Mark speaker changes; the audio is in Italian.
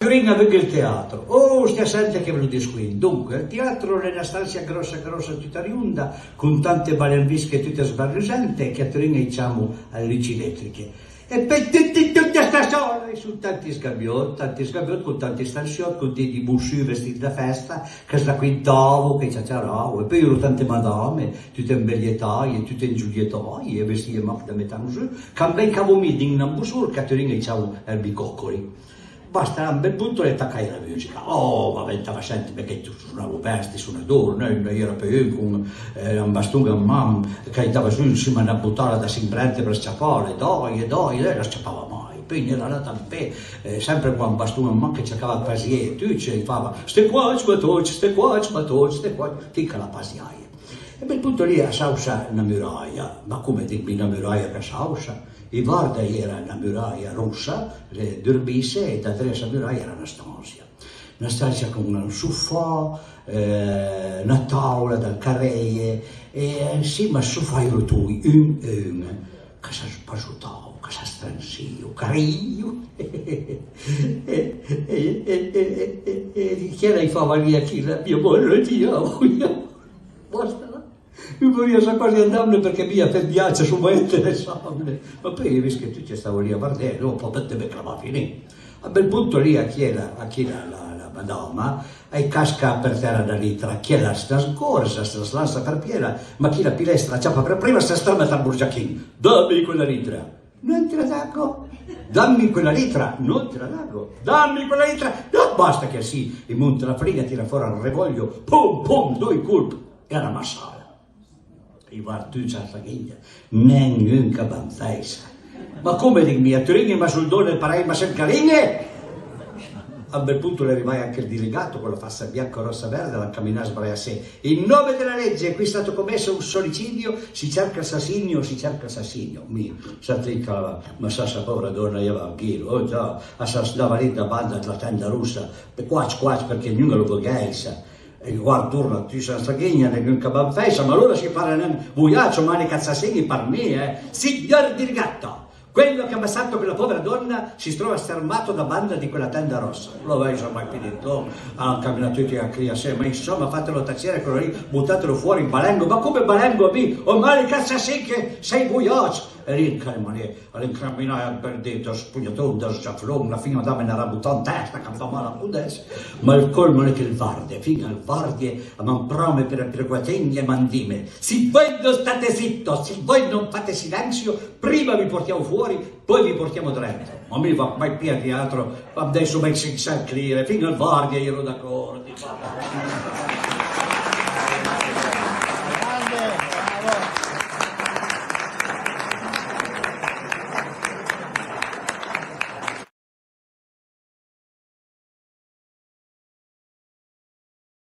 Speaker 1: Ringa anche il teatro, stia sente che ve lo dico qui. Dunque, il teatro è una stanza grossa, tutta riunda, con tante balenvische tutte sbarriusante, che a Torino diciamo alle luci elettriche. E poi tutta sta sola, su tanti sgabbiotti, con tanti stanziotti, con dei bussi vestiti da festa, che sta qui in tavo, che ciacciarao, e poi ero tante madame, tutte in bellietaie, tutte in giulietaie, vestite da metà giù, che ben cavo meeting in un busur, che a Torino diciamo erbicoccoli. Basta un bel punto e attaccai la musica. Ma ventava senti perché tu suonavo vesti, suonatore, noi era più con un bastone a mamma che andava su insieme a una buttata da simbrante per sciappare, dai, lei non sciappava mai. Poi era andata a te, sempre con un bastone a mamma che cercava pasie, tu ci fava, ste qua, ste qua, ticca la pasiaia. E bel punto lì a Sausa una muraia, ma come dimmi una muraia che Sausa? I Varda era una muraia rossa, d'Urbise, e da tre muraia era una stanza con un sofà, una tavola da carreie, e insieme al sofà ero tu, che si spasutava, che si stransio, cariglio, e chi era i favali a chi la mia buona tia, basta. Io volevo sapere di andarne perché mia per piace su me interessante. Ma poi hai visto che tu ci stavo lì a guardare, dopo te me la finì. A bel punto lì a chi era la madama, e casca per terra da lì, tra chi la sta scorsa, sta slanza per piena, ma chi la pilestra ciappa per prima, sta strama al burgiachin. Dammi quella litra. Non te la dago. Dammi quella litra. Non te la dago. Dammi quella litra. No, basta che sì, e monta la friga, tira fuori al revoglio, pum, due colpi. Era massale. I tu c'ha la ghiglia, nengun che banzesa. Ma come dimmi, a Torino ma sul dono parei ma sempre caringhe? A bel punto le arrivai anche il delegato con la faccia bianca, rossa, verde, la camminava sbraia a sé. In nome della legge, qui è stato commesso un solicidio, si cerca assassinio. Mi s'attricca, ma sa povera donna, io va anch'io, già, assassinava lì da banda della tenda russa, quac, perché ognuno lo vogaisa. E guarda, torna, tu sei straghegna, non cabam fessa, ma allora si parla un vuiaccio, mani cazzassegni per me, Signor delegato, quello che ha ammazzato quella povera donna si trova stermato da banda di quella tenda rossa. Lo vai, insomma, finito, hanno camminato tutti a cria sé, ma insomma, fatelo tacere quello lì, buttatelo fuori in balengo, ma come balengo, o mani cazzassegni, sei vuiaccio. E lì all'incamminare per dentro, spugnatonda, sciafflon, la fine da me ne era buttata in testa, che fa male a pudesse. Ma il colmo è che il Vardie, fino al Vardie, a man prome per guategni e mandime. Se voi non state zitto, se voi non fate silenzio, prima vi portiamo fuori, poi vi portiamo dentro. Ma mi va mai più di altro, adesso mi si sa cleare, fino al Vardie io ero d'accordo.